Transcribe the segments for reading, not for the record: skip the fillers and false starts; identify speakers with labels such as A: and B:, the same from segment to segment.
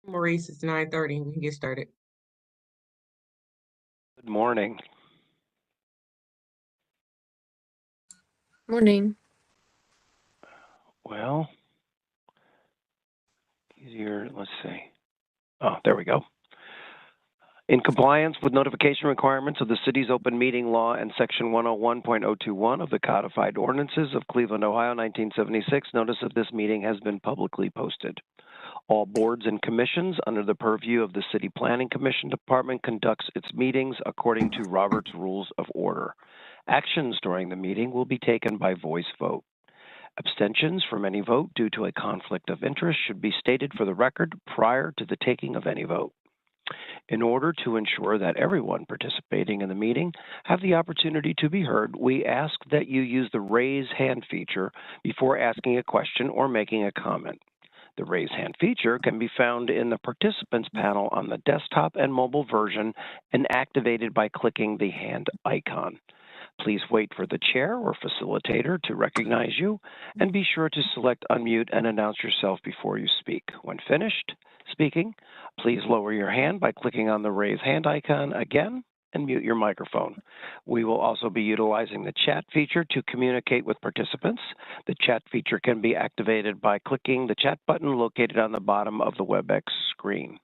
A: Maurice, it's 9:30. We can get started.
B: Good morning.
C: Morning.
B: Well, easier, let's see. Oh, there we go. In compliance with notification requirements of the city's open meeting law and section 101.021 of the codified ordinances of Cleveland, Ohio, 1976, notice of this meeting has been publicly posted. All boards and commissions under the purview of the City Planning Commission Department conducts its meetings according to Robert's Rules of Order. Actions during the meeting will be taken by voice vote. Abstentions from any vote due to a conflict of interest should be stated for the record prior to the taking of any vote. In order to ensure that everyone participating in the meeting have the opportunity to be heard, we ask that you use the raise hand feature before asking a question or making a comment. The raise hand feature can be found in the participants panel on the desktop and mobile version and activated by clicking the hand icon. Please wait for the chair or facilitator to recognize you, and be sure to select unmute and announce yourself before you speak. When finished speaking, please lower your hand by clicking on the raise hand icon again and mute your microphone. We will also be utilizing the chat feature to communicate with participants. The chat feature can be activated by clicking the chat button located on the bottom of the WebEx screen.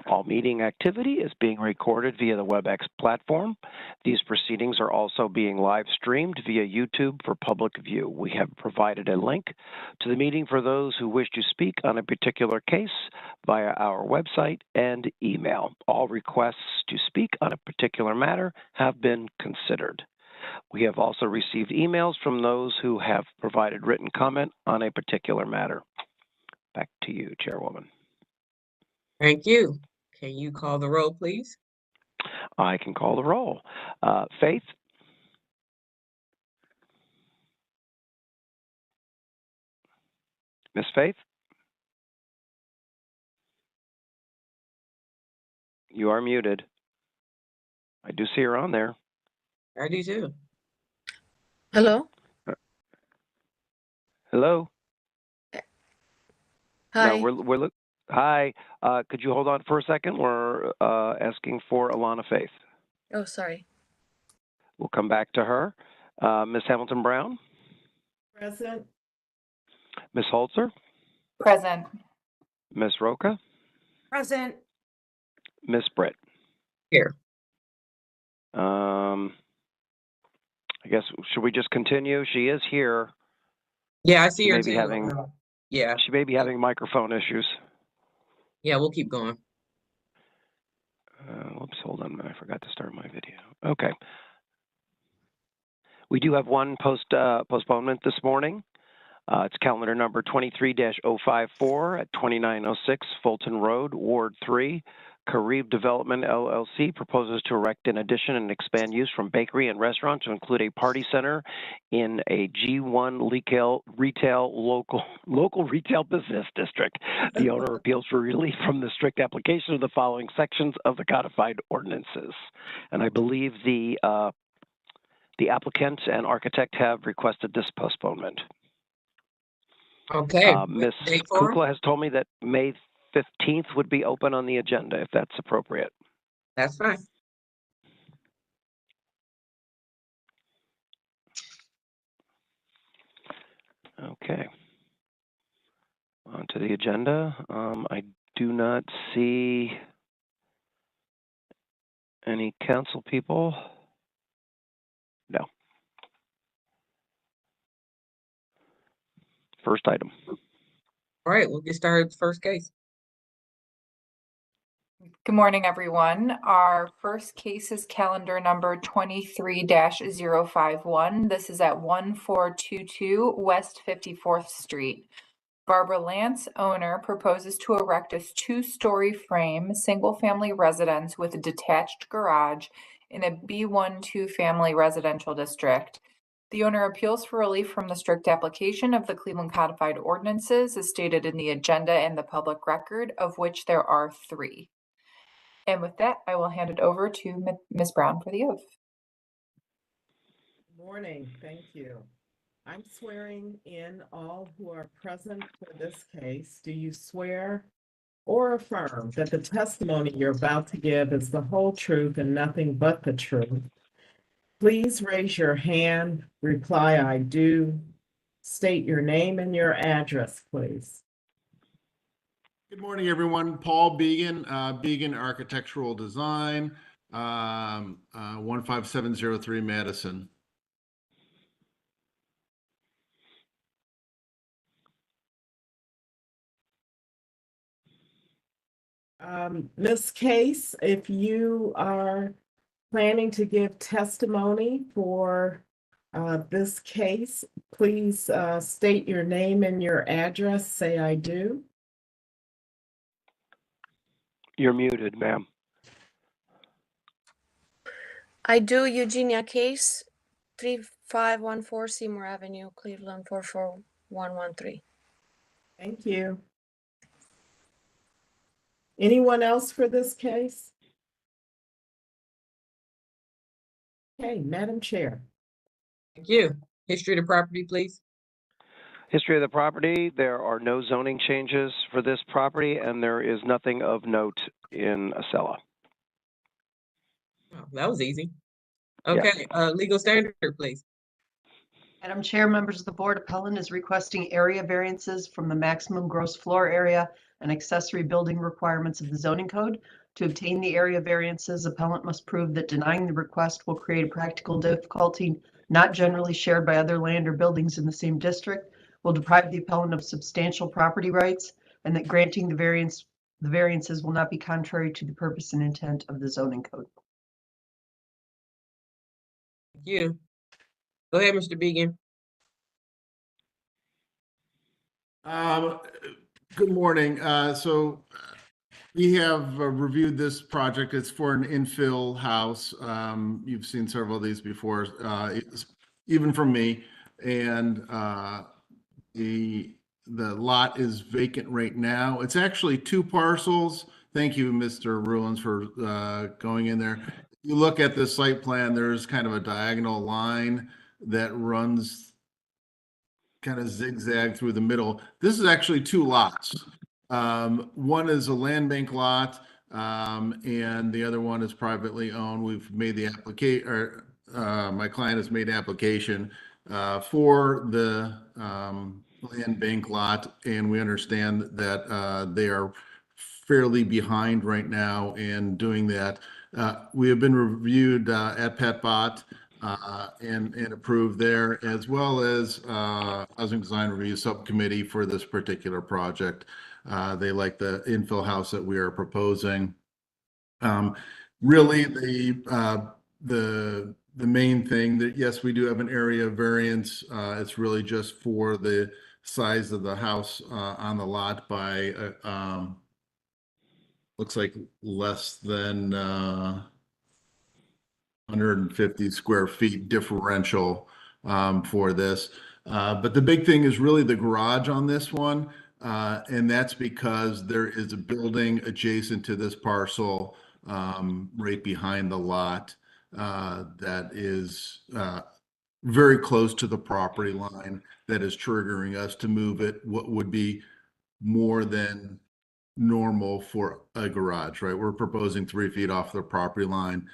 B: All meeting activity is being recorded via the WebEx platform. These proceedings are also being live streamed via YouTube for public view. We have provided a link to the meeting for those who wish to speak on a particular case via our website and email. All requests to speak on a particular matter have been considered. We have also received emails from those who have provided written comment on a particular matter. Back to you, Chairwoman.
A: Thank you. Can you call the roll, please?
B: I can call the roll. Faith? Miss Faith? You are muted. I do see her on there.
A: I do too.
C: Hello?
B: Hello?
C: Hi.
B: No, hi. Could you hold on for a second? We're asking for Alana Faith.
C: Oh, sorry.
B: We'll come back to her. Miss Hamilton Brown?
D: Present.
B: Miss Holzer?
E: Present.
B: Miss Roca?
E: Present.
B: Miss Britt?
A: Here.
B: I guess, should we just continue? She is here.
A: Yeah, I see
B: She
A: her
B: may be
A: too.
B: having,
A: Yeah.
B: she may be having microphone issues.
A: Yeah, we'll keep going.
B: Whoops, hold on a minute. I forgot to start my video. Okay. We do have one postponement this morning. It's calendar number 23-054 at 2906 Fulton Road, Ward 3. Carib Development LLC proposes to erect an addition and expand use from bakery and restaurant to include a party center in a G1 local retail business district. The owner appeals for relief from the strict application of the following sections of the codified ordinances. And I believe the applicant and architect have requested this postponement.
A: Okay.
B: Ms. Kukla has told me that May 15th would be open on the agenda, if that's appropriate.
A: That's fine.
B: Okay. On to the agenda. I do not see any council people. No. First item.
A: All right, we'll get started with the first case.
E: Good morning, everyone. Our first case is calendar number 23-051. This is at 1422 West 54th Street. Barbara Lance, owner, proposes to erect a two-story frame single-family residence with a detached garage in a B1 family residential district. The owner appeals for relief from the strict application of the Cleveland Codified Ordinances as stated in the agenda and the public record, of which there are 3. And with that, I will hand it over to Ms. Brown for the oath.
D: Good morning. Thank you. I'm swearing in all who are present for this case. Do you swear or affirm that the testimony you're about to give is the whole truth and nothing but the truth, please raise your hand, reply, "I do." State your name and your address, please.
F: Good morning, everyone. Paul Began, Began Architectural Design, 15703 Madison.
D: Ms. Case, if you are planning to give testimony for this case, please state your name and your address. Say, "I do."
B: You're muted, ma'am.
G: I do. Eugenia Case, 3514 Seymour Avenue, Cleveland, 44113.
D: Thank you. Anyone else for this case? Okay, Madam Chair.
A: Thank you. History of the property, please.
B: History of the property, there are no zoning changes for this property, and there is nothing of note in Acela.
A: Oh, that was easy.
B: Yeah.
A: Okay, legal standard, please.
H: Madam Chair, members of the board, appellant is requesting area variances from the maximum gross floor area and accessory building requirements of the zoning code. To obtain the area variances, appellant must prove that denying the request will create a practical difficulty not generally shared by other land or buildings in the same district, will deprive the appellant of substantial property rights, and that granting the variances will not be contrary to the purpose and intent of the zoning code.
A: Thank you. Go ahead, Mr. Began.
F: Good morning. We have reviewed this project. It's for an infill house. You've seen several of these before, even from me. And the lot is vacant right now. It's actually two parcels. Thank you, Mr. Ruins, for going in there. You look at the site plan, there's kind of a diagonal line that runs kind of zigzag through the middle. This is actually two lots. One is a land bank lot, and the other one is privately owned. We've made the application, or my client has made application for the land bank lot, and we understand that they are fairly behind right now in doing that. We have been reviewed at PetBot and approved there, as well as Housing Design Review Subcommittee for this particular project. They like the infill house that we are proposing. Really, the main thing that, yes, we do have an area variance. It's really just for the size of the house on the lot by looks like less than 150 square feet differential for this. But the big thing is really the garage on this one. And that's because there is a building adjacent to this parcel right behind the lot that is very close to the property line that is triggering us to move it what would be more than normal for a garage, right? We're proposing 3 feet off the property line,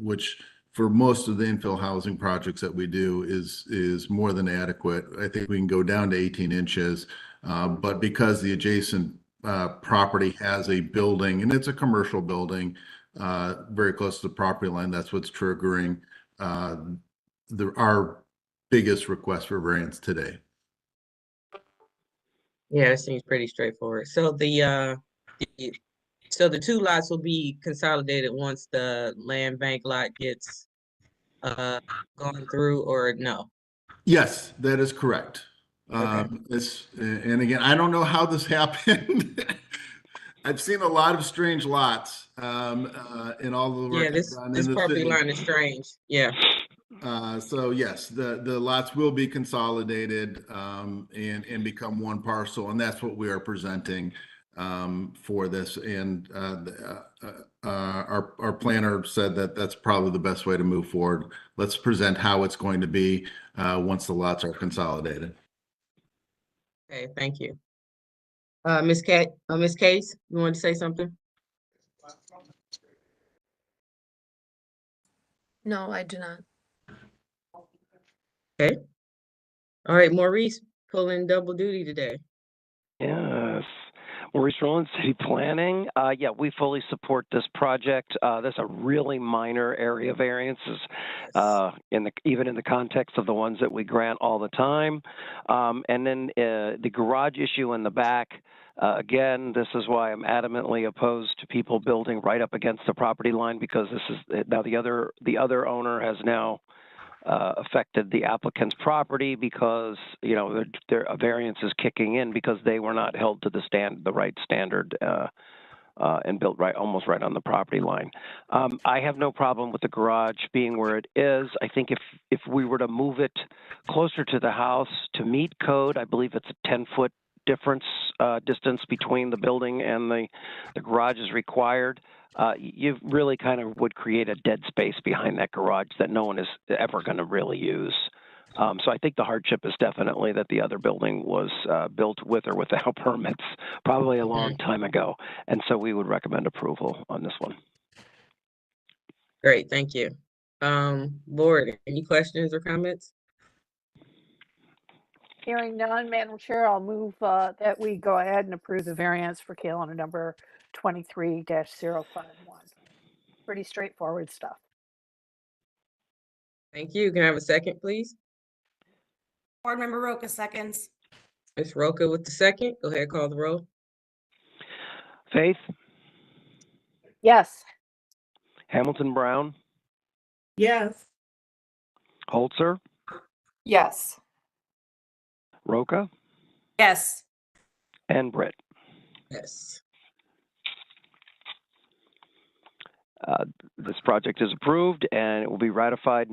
F: which for most of the infill housing projects that we do is more than adequate. I think we can go down to 18 inches, but because the adjacent property has a building, and it's a commercial building very close to the property line, that's what's triggering our biggest request for variance today.
A: Yeah, it seems pretty straightforward. So the two lots will be consolidated once the land bank lot gets gone through, or no?
F: Yes, that is correct.
A: Okay.
F: And again, I don't know how this happened. I've seen a lot of strange lots in all the work
A: Yeah,
F: I've done
A: this
F: in the
A: property
F: city.
A: line is strange. Yeah.
F: So yes, the lots will be consolidated and become one parcel, and that's what we are presenting for this. And our planner said that that's probably the best way to move forward. Let's present how it's going to be once the lots are consolidated.
A: Okay, thank you. Ms. Case, you wanted to say something?
G: No, I do not.
A: Okay. All right, Maurice, pulling double duty today.
B: Yes. Maurice Rowland, City Planning. Yeah, we fully support this project. There's a really minor area variances even in the context of the ones that we grant all the time. And then the garage issue in the back, again, this is why I'm adamantly opposed to people building right up against the property line, because this is now the other owner has now affected the applicant's property because, you know, their variance is kicking in because they were not held to the right standard and built almost right on the property line. I have no problem with the garage being where it is. I think if we were to move it closer to the house to meet code, I believe it's a 10-foot distance between the building and the garage is required. You really kind of would create a dead space behind that garage that no one is ever going to really use. So I think the hardship is definitely that the other building was built with or without permits, probably a long time ago. And so we would recommend approval on this one.
A: Great, thank you. Board, any questions or comments?
I: Hearing none, Madam Chair, I'll move that we go ahead and approve the variance for calendar number 23-051. Pretty straightforward stuff.
A: Thank you. Can I have a second, please?
J: Board Member Roca seconds.
A: Ms. Roca with the second. Go ahead, call the roll.
B: Faith,
I: Yes.
B: Hamilton Brown,
D: Yes.
B: Holzer,
E: Yes.
B: Roca,
J: Yes.
B: and Britt.
A: Yes.
B: This project is approved and it will be ratified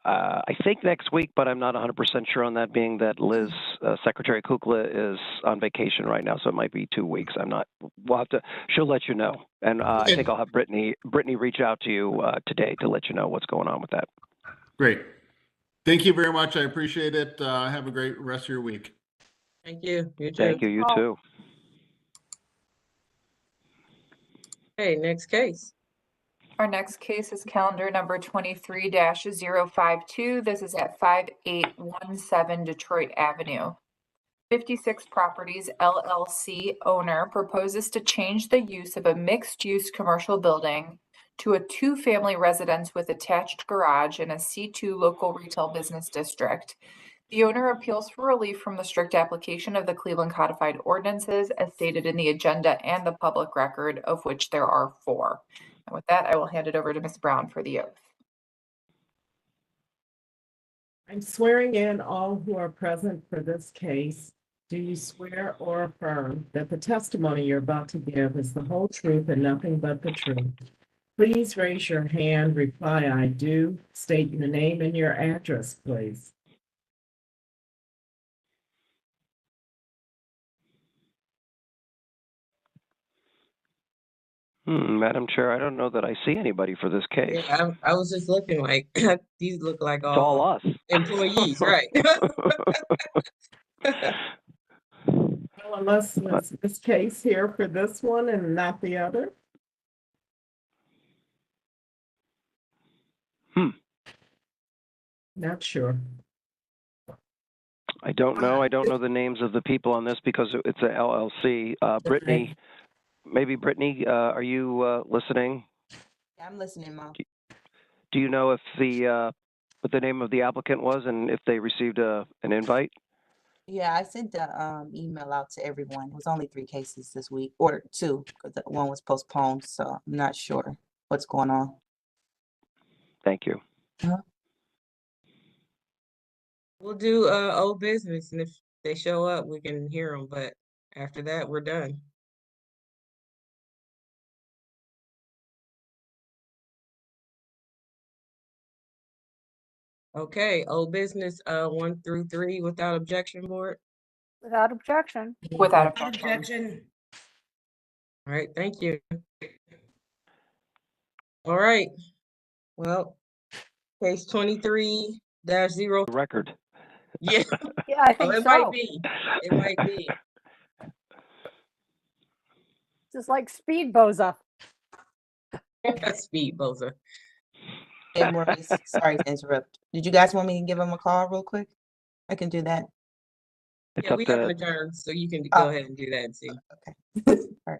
B: I think next week, but I'm not 100% sure on that, being that Liz, Secretary Kukla, is on vacation right now, so it might be 2 weeks. She'll let you know. And I think I'll have Brittany reach out to you today to let you know what's going on with that.
F: Great. Thank you very much. I appreciate it. Have a great rest of your week.
A: Thank you. You too.
B: Thank you. You too.
A: Okay, next case.
E: Our next case is calendar number 23-052. This is at 5817 Detroit Avenue. 56 Properties LLC owner proposes to change the use of a mixed-use commercial building to a 2-family residence with attached garage in a C2 local retail business district. The owner appeals for relief from the strict application of the Cleveland Codified Ordinances as stated in the agenda and the public record, of which there are 4. And with that, I will hand it over to Ms. Brown for the oath.
D: I'm swearing in all who are present for this case. Do you swear or affirm that the testimony you're about to give is the whole truth and nothing but the truth? Please raise your hand, reply, I do. State your name and your address, please.
B: Madam Chair, I don't know that I see anybody for this case.
A: Yeah, I was just looking like, these look like
B: It's all us.
A: employees, right?
D: Well, unless it's this case here for this one and not the other. Not sure.
B: I don't know. I don't know the names of the people on this because it's a LLC. Brittany, maybe Brittany, are you listening?
K: Yeah, I'm listening, Mom.
B: Do you know if what the name of the applicant was and if they received an invite?
K: Yeah, I sent the email out to everyone. It was only 3 cases this week, or 2, because the one was postponed. So I'm not sure what's going on.
B: Thank you.
A: We'll do old business, and if they show up, we can hear them. But after that, we're done. Okay, old business 1 through 3 without objection, board.
I: Without objection.
E: Without
J: Objection.
A: All right, thank you. All right. Well, case 23-0.
B: Record.
A: Yeah.
I: Yeah, I think
A: Oh, it
I: so.
A: might be. It might be.
I: is like speed boza.
A: Speed boza.
K: Hey, Maurice, sorry to interrupt. Did you guys want me to give him a call real quick? I can do that.
B: It's
A: Yeah,
B: up
A: we haven't
B: to,
A: adjourned, so you can
K: Oh.
A: go ahead and do that and see.
K: Okay. All right.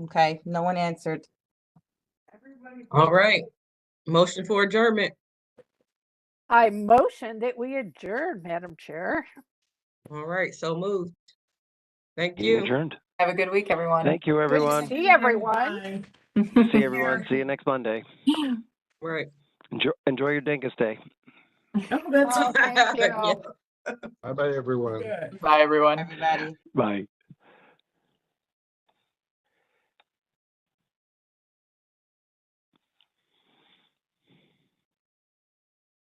K: Okay, no one answered.
A: All right. Motion for adjournment.
I: I motion that we adjourn, Madam Chair.
A: All right, so moved. Thank
B: meeting
A: you.
B: adjourned.
E: Have a good week, everyone.
B: Thank you, everyone.
I: See everyone.
D: Bye.
B: See everyone. See you next Monday.
A: Right.
B: Enjoy your Dingus Day.
D: Oh, that's
I: Oh, thank you.
A: Yeah.
F: Bye-bye, everyone.
D: good.
E: Bye, everyone.
K: Everybody.
B: Bye.